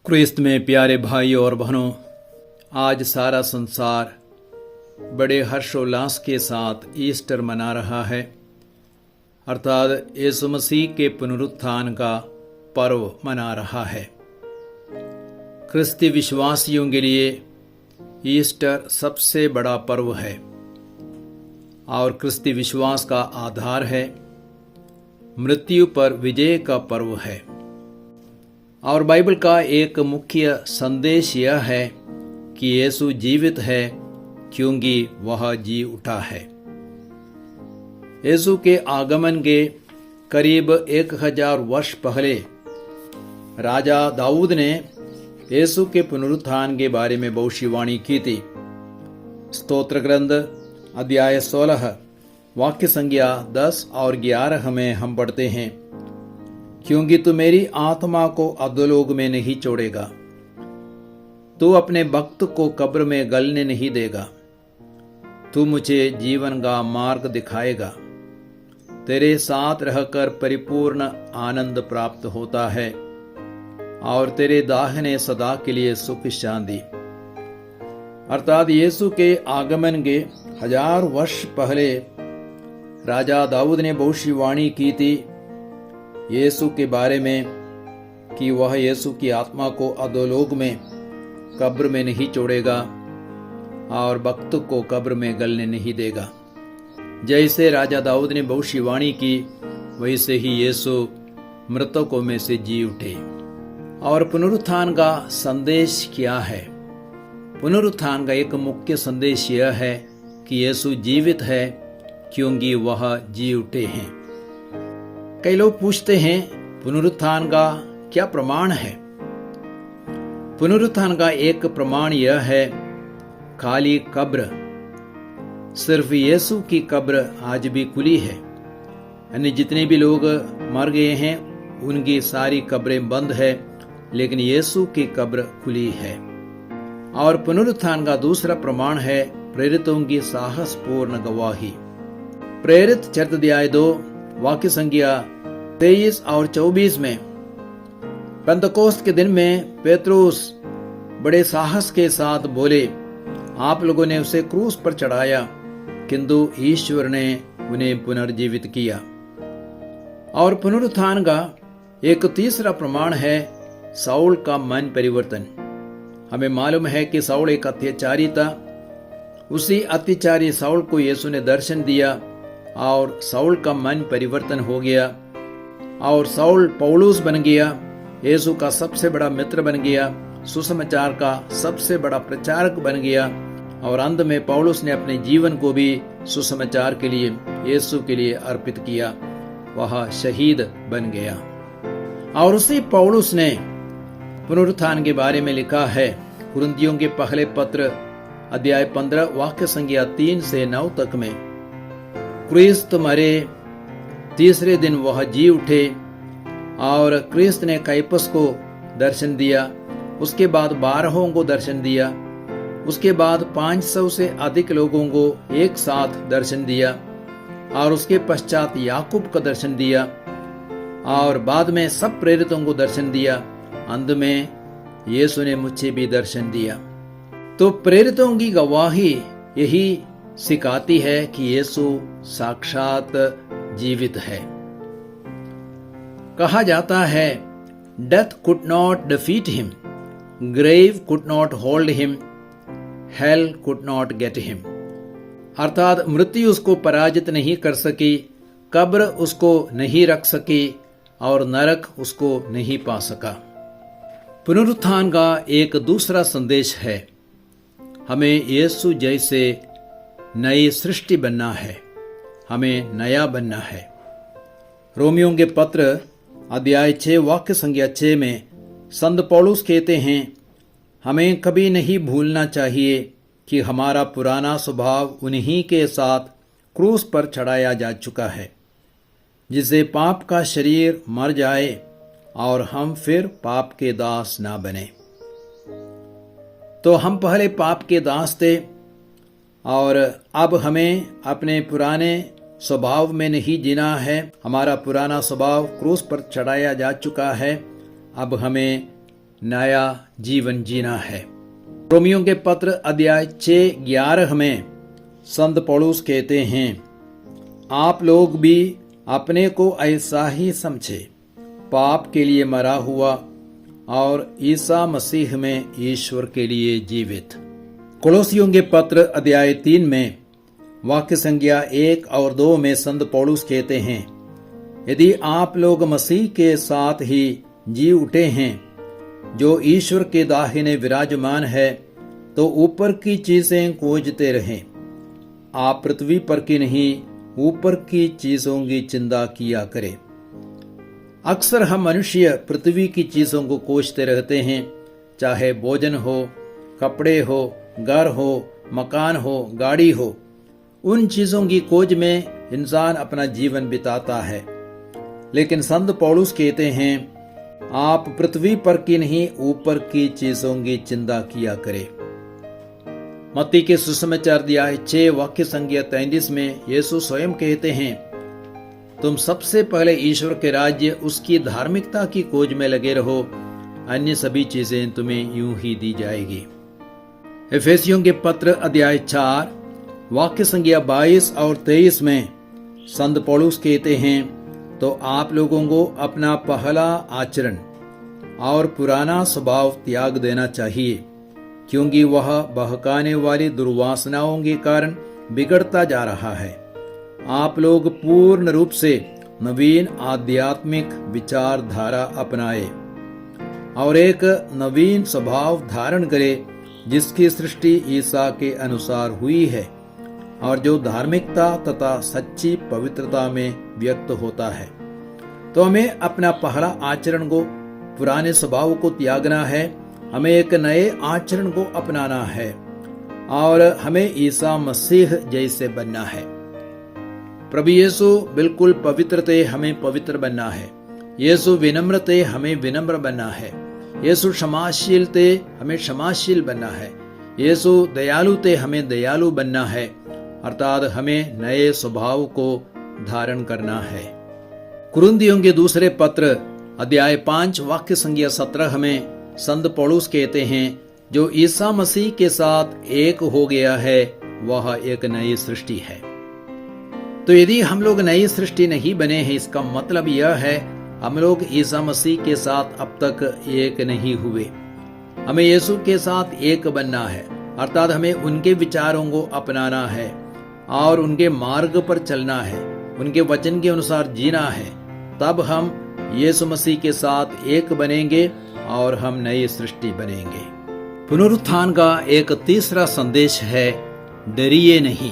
क्रिस्त में प्यारे भाई और बहनों, आज सारा संसार बड़े हर्षोल्लास के साथ ईस्टर मना रहा है, अर्थात यीशु मसीह के पुनरुत्थान का पर्व मना रहा है। क्रिस्ती विश्वासियों के लिए ईस्टर सबसे बड़ा पर्व है और क्रिस्ती विश्वास का आधार है। मृत्यु पर विजय का पर्व है और बाइबल का एक मुख्य संदेश यह है कि यीशु जीवित है क्योंकि वह जी उठा है। यीशु के आगमन के करीब 1000 वर्ष पहले राजा दाऊद ने यीशु के पुनरुत्थान के बारे में भविष्यवाणी की थी। स्तोत्र ग्रंथ अध्याय 16 वाक्य संख्या 10 और 11 में हम पढ़ते हैं, क्योंकि तू मेरी आत्मा को अधोलोक में नहीं छोड़ेगा, तू अपने भक्त को कब्र में गलने नहीं देगा, तू मुझे जीवन का मार्ग दिखाएगा। तेरे साथ रहकर परिपूर्ण आनंद प्राप्त होता है और तेरे दाहिने सदा के लिए सुख शांति। अर्थात यीशु के आगमन के 1000 वर्ष पहले राजा दाऊद ने भविष्यवाणी की थी यीशु के बारे में कि वह यीशु की आत्मा को अधोलोक में कब्र में नहीं छोड़ेगा और भक्त को कब्र में गलने नहीं देगा। जैसे राजा दाऊद ने भविष्यवाणी की, वैसे ही यीशु मृतकों में से जी उठे। और पुनरुत्थान का संदेश क्या है? पुनरुत्थान का एक मुख्य संदेश यह है कि यीशु जीवित है क्योंकि वह जी उठे हैं। कई लोग पूछते हैं, पुनरुत्थान का क्या प्रमाण है? पुनरुत्थान का एक प्रमाण यह है, खाली कब्र, सिर्फ यीशु की कब्र आज भी खुली है। यानी जितने भी लोग मर गए हैं उनकी सारी कब्रें बंद है, लेकिन यीशु की कब्र खुली है। और पुनरुत्थान का दूसरा प्रमाण है प्रेरितों की साहसपूर्ण गवाही। प्रेरित चरित्र अध्याय 2 वाक्य संख्या 23 और 24 में पेंतकोस्त के दिन में पेत्रुस बड़े साहस के साथ बोले, आप लोगों ने उसे क्रूस पर चढ़ाया, किंतु ईश्वर ने उन्हें पुनर्जीवित किया। और पुनरुत्थान का एक तीसरा प्रमाण है साउल का मन परिवर्तन। हमें मालूम है कि साउल एक अत्याचारी था। उसी अत्याचारी साउल को यीशु ने दर्शन दिया और साउल का मन परिवर्तन हो गया और साउल पौलुस बन गया, यीशु का सबसे बड़ा मित्र बन गया, सुसमाचार का सबसे बड़ा प्रचारक बन गया। और अंत में पौलुस ने अपने जीवन को भी सुसमाचार के लिए, यीशु के लिए अर्पित किया। वह शहीद बन गया। और उसी पौलुस ने पुनरुत्थान के बारे में लिखा है कुरिन्थियों के पहले पत्र अध्याय 15 वाक्य संख्या 3 से 9 तक में, क्रिस्त मरे, तीसरे दिन वह जी उठे। और क्रिस्त ने कैफस को दर्शन दिया, उसके बाद 12 को दर्शन दिया, उसके बाद 500 से अधिक लोगों को एक साथ दर्शन दिया और उसके पश्चात याकूब का दर्शन दिया और बाद में सब प्रेरितों को दर्शन दिया। अंत में यीशु ने मुझे भी दर्शन दिया। तो प्रेरितों की गवाही यही सिखाती है कि यीशु साक्षात जीवित है। कहा जाता है, death could not defeat him, grave could not hold him, hell could not get him. अर्थात मृत्यु उसको पराजित नहीं कर सकी, कब्र उसको नहीं रख सकी और नरक उसको नहीं पा सका। पुनरुत्थान का एक दूसरा संदेश है, हमें यीशु जैसे नई सृष्टि बनना है, हमें नया बनना है। रोमियों के पत्र अध्याय 6 वाक्य संख्या 6 में संत पौलुस कहते हैं, हमें कभी नहीं भूलना चाहिए कि हमारा पुराना स्वभाव उन्हीं के साथ क्रूस पर चढ़ाया जा चुका है, जिससे पाप का शरीर मर जाए और हम फिर पाप के दास ना बने। तो हम पहले पाप के दास थे और अब हमें अपने पुराने स्वभाव में नहीं जीना है। हमारा पुराना स्वभाव क्रूस पर चढ़ाया जा चुका है। अब हमें नया जीवन जीना है। रोमियों के पत्र अध्याय 6:11 में संत पौलुस कहते हैं, आप लोग भी अपने को ऐसा ही समझे, पाप के लिए मरा हुआ और ईसा मसीह में ईश्वर के लिए जीवित। कोलोसियों के पत्र अध्याय 3 में वाक्य संख्या 1 और 2 में संत पौलुस कहते हैं, यदि आप लोग मसीह के साथ ही जी उठे हैं, जो ईश्वर के दाहिने विराजमान है, तो ऊपर की चीजें खोजते रहें। आप पृथ्वी पर की नहीं, ऊपर की चीजों की चिंता किया करें। अक्सर हम मनुष्य पृथ्वी की चीजों को खोजते रहते हैं, चाहे भोजन हो, कपड़े हो, घर हो, मकान हो, गाड़ी हो। उन चीजों की खोज में इंसान अपना जीवन बिताता है। लेकिन संत पौलुस कहते हैं, आप पृथ्वी पर की नहीं, ऊपर की चीजों की चिंता किया करें। मत्ती के सुसमाचार अध्याय 6 वाक्य संख्या 33 में यीशु स्वयं कहते हैं, तुम सबसे पहले ईश्वर के राज्य, उसकी धार्मिकता की खोज में लगे रहो, अन्य सभी चीजें तुम्हें यूं ही दी जाएगी। एफेसियों के पत्र अध्याय 4 वाक्य संख्या 22 और 23 में संत पौलुस कहते हैं, तो आप लोगों को अपना पहला आचरण और पुराना स्वभाव त्याग देना चाहिए, क्योंकि वह बहकाने वाली दुर्वासनाओं के कारण बिगड़ता जा रहा है। आप लोग पूर्ण रूप से नवीन आध्यात्मिक विचारधारा अपनाए और एक नवीन स्वभाव धारण करे, जिसकी सृष्टि ईसा के अनुसार हुई है और जो धार्मिकता तथा सच्ची पवित्रता में व्यक्त होता है। तो हमें अपना पहला आचरण को, पुराने स्वभाव को त्यागना है, हमें एक नए आचरण को अपनाना है और हमें ईसा मसीह जैसे बनना है। प्रभु यीशु बिल्कुल पवित्र थे, हमें पवित्र बनना है। यीशु विनम्र थे, हमें विनम्र बनना है। यीशु क्षमाशील थे, हमें क्षमाशील बनना है। यीशु दयालु थे, हमें दयालु बनना है, अर्थात हमें नए स्वभाव को धारण करना है। कुरिन्थियों के दूसरे पत्र अध्याय 5 वाक्य संख्या 17 में संत पौलुस कहते हैं, जो ईसा मसीह के साथ एक हो गया है, वह एक नई सृष्टि है। तो यदि हम लोग नई सृष्टि नहीं बने हैं, इसका मतलब यह है हम लोग ईसा मसीह के साथ अब तक एक नहीं हुए। हमें यीशु के साथ एक बनना है, अर्थात हमें उनके विचारों को अपनाना है और उनके मार्ग पर चलना है, उनके वचन के अनुसार जीना है। तब हम यीशु मसीह के साथ एक बनेंगे और हम नई सृष्टि बनेंगे। पुनरुत्थान का एक तीसरा संदेश है, डरिए नहीं।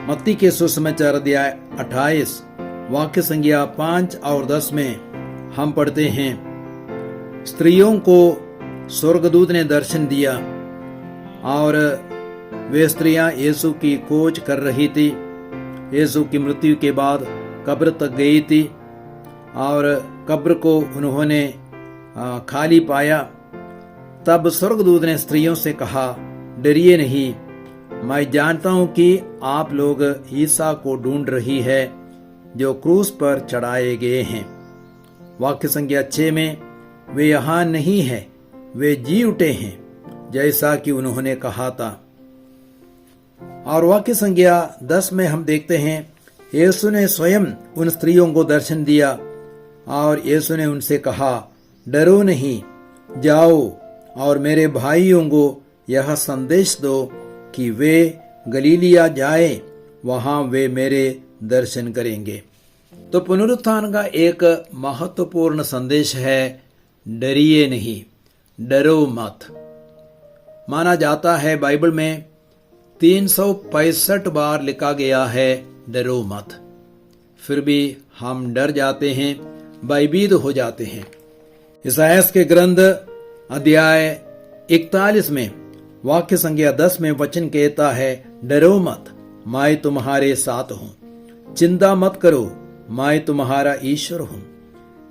मत्ती के सुसमाचार अध्याय 28 वाक्य संख्या 5 और 10 में हम पढ़ते हैं, स्त्रियों को स्वर्गदूत ने दर्शन दिया और वे स्त्रियां यीशु की खोज कर रही थी। यीशु की मृत्यु के बाद कब्र तक गई थी और कब्र को उन्होंने खाली पाया। तब स्वर्गदूत ने स्त्रियों से कहा, डरिए नहीं, मैं जानता हूं कि आप लोग ईसा को ढूंढ रही है, जो क्रूस पर चढ़ाए गए हैं। वाक्य संख्या 6 में वे यहाँ नहीं है, वे जी उठे हैं, जैसा कि उन्होंने कहा था। और वाक्य संख्या 10 में हम देखते हैं, यीशु ने स्वयं उन स्त्रियों को दर्शन दिया और यीशु ने उनसे कहा, डरो नहीं, जाओ और मेरे भाइयों को यह संदेश दो कि वे गलीलिया जाए, वहां वे मेरे दर्शन करेंगे। तो पुनरुत्थान का एक महत्वपूर्ण संदेश है, डरिए नहीं, डरो मत। माना जाता है बाइबल में 365 बार लिखा गया है, डरो मत। फिर भी हम डर जाते हैं, भयभीत हो जाते हैं। इसायाह के ग्रंथ अध्याय 41 में वाक्य संख्या 10 में वचन कहता है, डरो मत, मैं तुम्हारे साथ हूं, चिंता मत करो, मैं तुम्हारा ईश्वर हूं,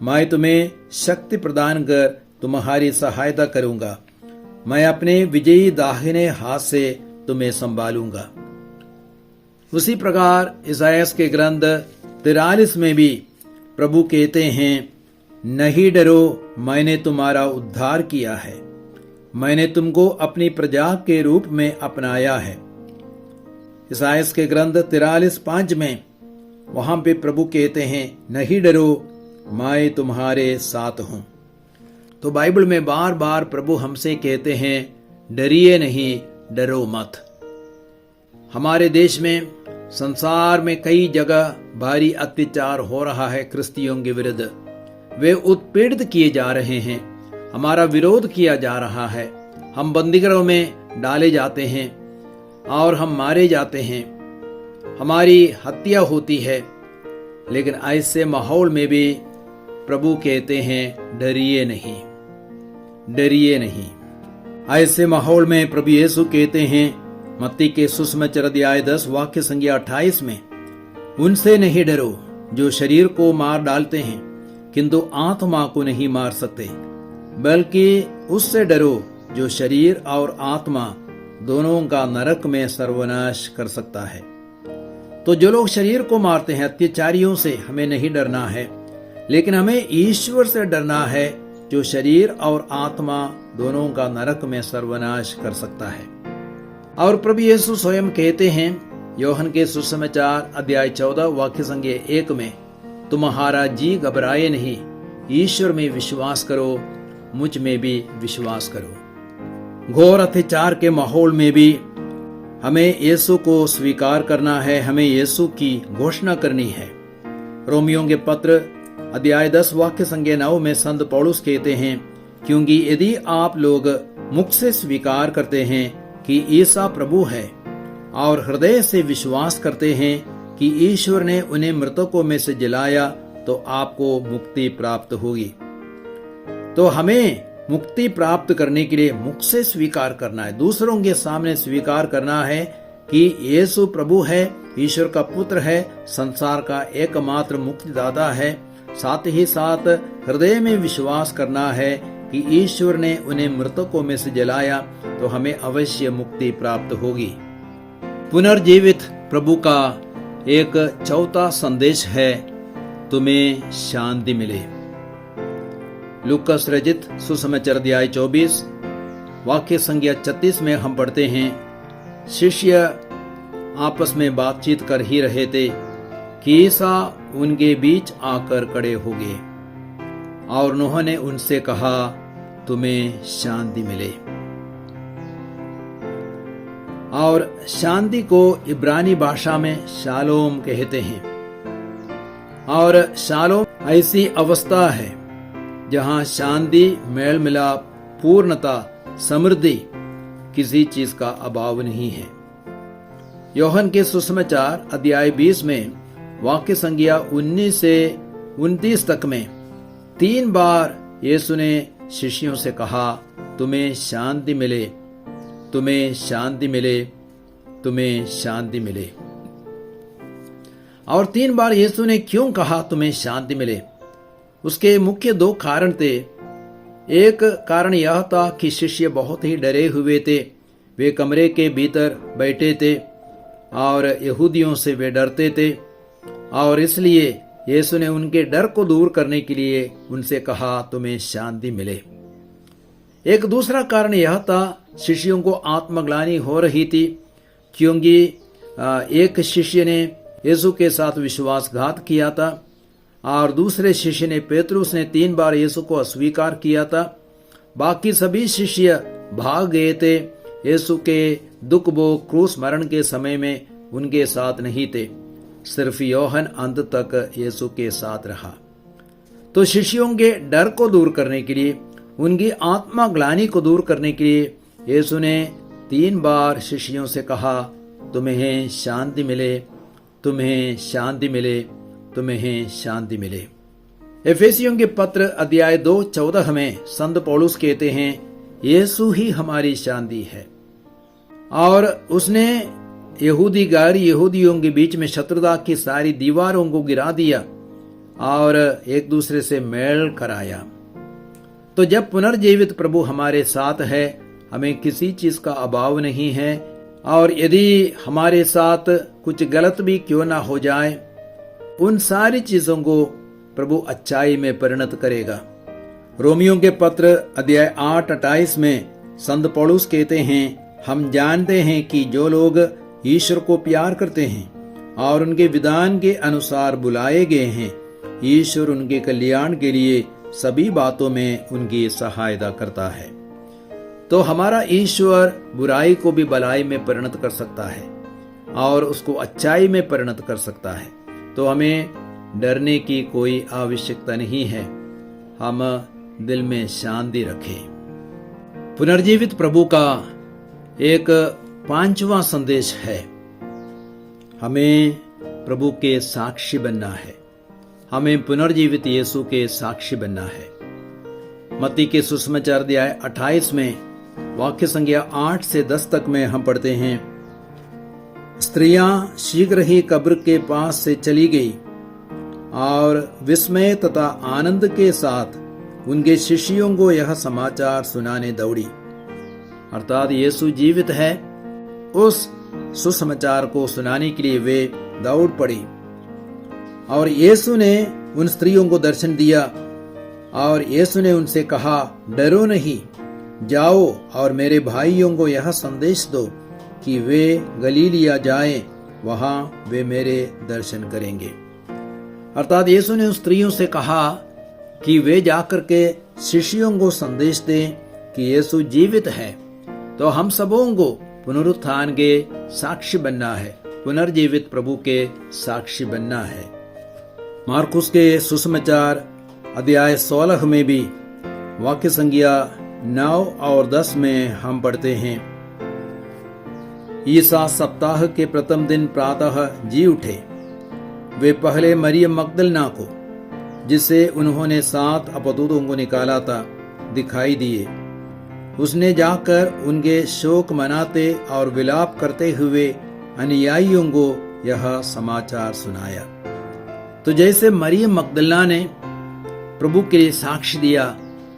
मैं तुम्हें शक्ति प्रदान कर तुम्हारी सहायता करूंगा, मैं अपने विजयी दाहिने हाथ से तुम्हें संभालूंगा। उसी प्रकार इसायाह के ग्रंथ 43 में भी प्रभु कहते हैं, नहीं डरो, मैंने तुम्हारा उद्धार किया है, मैंने तुमको अपनी प्रजा के रूप में अपनाया है। इसायास के ग्रंथ 43:5 में वहां पे प्रभु कहते हैं, नहीं डरो, मैं तुम्हारे साथ हूं। तो बाइबल में बार बार प्रभु हमसे कहते हैं, डरिए नहीं, डरो मत। हमारे देश में, संसार में कई जगह भारी अत्याचार हो रहा है क्रिश्चियों के विरुद्ध। वे उत्पीड़ित किए जा रहे हैं, हमारा विरोध किया जा रहा है, हम बंदीगृह में डाले जाते हैं और हम मारे जाते हैं, हमारी हत्या होती है। लेकिन ऐसे माहौल में भी प्रभु कहते हैं, डरिए नहीं, डरिए नहीं। ऐसे माहौल में प्रभु यीशु कहते हैं मत्ती के सुसमाचार अध्याय 10 वाक्य संख्या 28 में, उनसे नहीं डरो जो शरीर को मार डालते हैं किंतु आत्मा को नहीं मार सकते, बल्कि उससे डरो जो शरीर और आत्मा दोनों का नरक में सर्वनाश कर सकता है। तो जो लोग शरीर को मारते हैं, अत्याचारियों से हमें नहीं डरना है, लेकिन हमें ईश्वर से डरना है जो शरीर और आत्मा दोनों का नरक में सर्वनाश कर सकता है। और प्रभु यीशु स्वयं कहते हैं यूहन्ना के सुसमाचार अध्याय 14 वाक्य संख्या 1 में, तुम्हारा जी घबराए नहीं, ईश्वर में विश्वास करो, मुझ में भी विश्वास करो। घोर अत्याचार के माहौल में भी हमें यीशु को स्वीकार करना है, हमें यीशु की घोषणा करनी है। रोमियों के पत्र अध्याय 10 वाक्य संख्या 9 में संत पौलुस कहते हैं, क्योंकि यदि आप लोग मुख से स्वीकार करते हैं कि ईसा प्रभु है और हृदय से विश्वास करते हैं कि ईश्वर ने उन्हें मृतकों में से जिलाया, तो आपको मुक्ति प्राप्त होगी। तो हमें मुक्ति प्राप्त करने के लिए मुख से स्वीकार करना है, दूसरों के सामने स्वीकार करना है कि यीशु प्रभु है, ईश्वर का पुत्र है, संसार का एकमात्र मुक्तिदाता है। साथ ही साथ हृदय में विश्वास करना है कि ईश्वर ने उन्हें मृतकों में से जलाया, तो हमें अवश्य मुक्ति प्राप्त होगी। पुनर्जीवित प्रभु का एक चौथा संदेश है, तुम्हें शांति मिले। लूकास रचित सुसमाचार अध्याय 24 वाक्य संख्या 36 में हम पढ़ते हैं, शिष्य आपस में बातचीत कर ही रहे थे कि ईसा उनके बीच आकर खड़े हो गए और उन्होंने उनसे कहा, तुम्हें शांति मिले। और शांति को इब्रानी भाषा में शालोम कहते हैं। और शालोम ऐसी अवस्था है जहां शांति, मेल मिलाप, पूर्णता, समृद्धि, किसी चीज का अभाव नहीं है। यूहन्ना के सुसमाचार अध्याय 20 में वाक्य संख्या 19 से 29 तक में 3 बार यीशु ने शिष्यों से कहा, तुम्हें शांति मिले, तुम्हें शांति मिले, तुम्हें शांति मिले। और 3 बार यीशु ने क्यों कहा तुम्हें शांति मिले? उसके मुख्य 2 कारण थे। एक कारण यह था कि शिष्य बहुत ही डरे हुए थे, वे कमरे के भीतर बैठे थे और यहूदियों से वे डरते थे, और इसलिए यीशु ने उनके डर को दूर करने के लिए उनसे कहा, तुम्हें शांति मिले। एक दूसरा कारण यह था, शिष्यों को आत्मग्लानि हो रही थी, क्योंकि एक शिष्य ने यीशु के साथ विश्वासघात किया था और दूसरे शिष्य ने, पेतरुस ने 3 बार यीशु को अस्वीकार किया था। बाकी सभी शिष्य भाग गए थे, यीशु के दुख भोग क्रूस मरण के समय में उनके साथ नहीं थे। सिर्फ यूहन्ना अंत तक यीशु के साथ रहा। तो शिष्यों के डर को दूर करने के लिए, उनकी आत्मा ग्लानि को दूर करने के लिए यीशु ने 3 बार शिष्यों से कहा, तुम्हें शांति मिले, तुम्हें शांति मिले, तुम्हें शांति मिले। एफेसियों के पत्र अध्याय 2:14 में संत पौलुस कहते हैं, यीशु ही हमारी शांति है और उसने यहूदी गैर यहूदियों के बीच में शत्रुता की सारी दीवारों को गिरा दिया और एक दूसरे से मेल कराया। तो जब पुनर्जीवित प्रभु हमारे साथ है, हमें किसी चीज का अभाव नहीं है, और यदि हमारे साथ कुछ गलत भी क्यों ना हो जाए, उन सारी चीजों को प्रभु अच्छाई में परिणत करेगा। रोमियों के पत्र अध्याय 8:28 में संत पौलुस कहते हैं, हम जानते हैं कि जो लोग ईश्वर को प्यार करते हैं और उनके विधान के अनुसार बुलाए गए हैं, ईश्वर उनके कल्याण के लिए सभी बातों में उनकी सहायता करता है। तो हमारा ईश्वर बुराई को भी भलाई में परिणत कर सकता है और उसको अच्छाई में परिणत कर सकता है। तो हमें डरने की कोई आवश्यकता नहीं है। हम दिल में शांति रखें। पुनर्जीवित प्रभु का एक 5वां संदेश है, हमें प्रभु के साक्षी बनना है। हमें पुनर्जीवित यीशु के साक्षी बनना है। मत्ती के सुसमाचार अध्याय 28 में वाक्य संख्या 8 से 10 तक में हम पढ़ते हैं, स्त्रियां शीघ्र ही कब्र के पास से चली गई और विस्मय तथा आनंद के साथ उनके शिष्यों को यह समाचार सुनाने दौड़ी। अर्थात यीशु जीवित है, उस सुसमाचार को सुनाने के लिए वे दौड़ पड़ी। और यीशु ने उन स्त्रियों को दर्शन दिया और यीशु ने उनसे कहा, डरो नहीं, जाओ और मेरे भाइयों को यह संदेश दो कि वे गलीलिया जाएं, वहां वे मेरे दर्शन करेंगे। अर्थात यीशु ने उन स्त्रियों से कहा कि वे जाकर के शिष्यों को संदेश दें कि यीशु जीवित है। तो हम सबों को पुनरुत्थान के साक्षी बनना है, पुनर्जीवित प्रभु के साक्षी बनना है। मार्कुस के सुसमाचार अध्याय 16 में भी वाक्य संख्या 9 और 10 में हम पढ़ते हैं, ईसा सप्ताह के प्रथम दिन प्रातः जी उठे। वे पहले मरियम मगदलिनी को, जिसे उन्होंने 7 अपदूतों को निकाला था, दिखाई दिए। उसने जाकर उनके शोक मनाते और विलाप करते हुए अनुयायियों को यह समाचार सुनाया। तो जैसे मरियम मगदलिनी ने प्रभु के लिए साक्ष्य दिया,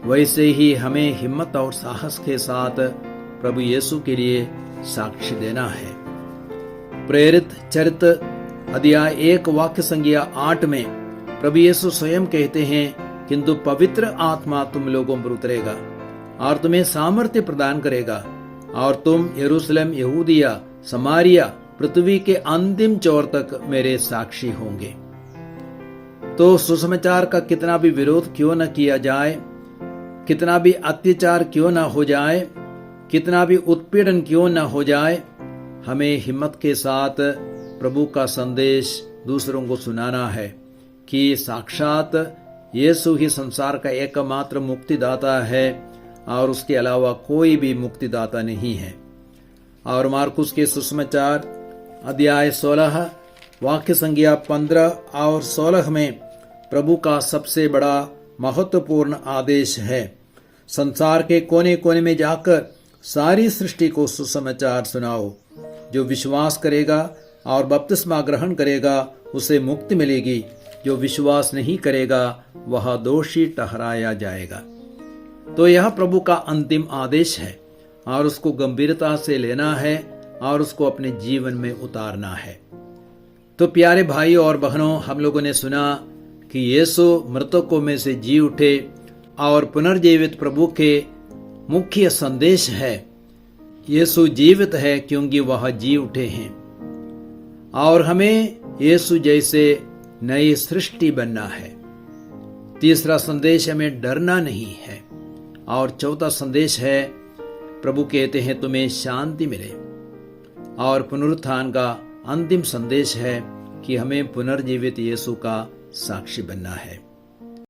वैसे ही हमें हिम्मत और साहस के साथ प्रभु यीशु के लिए साक्ष्य देना है। प्रेरित चरित्र अध्याय 1 वाक्य संख्या 8 में प्रभु यीशु स्वयं कहते हैं, किंतु पवित्र आत्मा तुम लोगों पर उतरेगा और तुम्हें सामर्थ्य प्रदान करेगा और तुम यरूशलेम, यहूदिया, समारिया, पृथ्वी के अंतिम छोर तक मेरे साक्षी होंगे। तो सुसमाचार का कितना भी विरोध क्यों न किया जाए, कितना भी अत्याचार क्यों न हो जाए, कितना भी उत्पीड़न क्यों न हो जाए, हमें हिम्मत के साथ प्रभु का संदेश दूसरों को सुनाना है कि साक्षात यीशु ही संसार का एकमात्र मुक्तिदाता है और उसके अलावा कोई भी मुक्तिदाता नहीं है। और मार्कुस के सुसमाचार अध्याय 16 वाक्य संख्या 15 और 16 में प्रभु का सबसे बड़ा महत्वपूर्ण आदेश है, संसार के कोने कोने में जाकर सारी सृष्टि को सुसमाचार सुनाओ। जो विश्वास करेगा और बपतिस्मा ग्रहण करेगा उसे मुक्ति मिलेगी, जो विश्वास नहीं करेगा वह दोषी ठहराया जाएगा। तो यह प्रभु का अंतिम आदेश है और उसको गंभीरता से लेना है और उसको अपने जीवन में उतारना है। तो प्यारे भाइयों और बहनों, हम लोगों ने सुना कि यीशु मृतकों में से जी उठे और पुनर्जीवित प्रभु के मुख्य संदेश है, यीशु जीवित है क्योंकि वह जी उठे हैं और हमें यीशु जैसे नई सृष्टि बनना है। तीसरा संदेश, हमें डरना नहीं है। और चौथा संदेश है, प्रभु कहते हैं तुम्हें शांति मिले। और पुनरुत्थान का अंतिम संदेश है कि हमें पुनर्जीवित यीशु का साक्षी बनना है।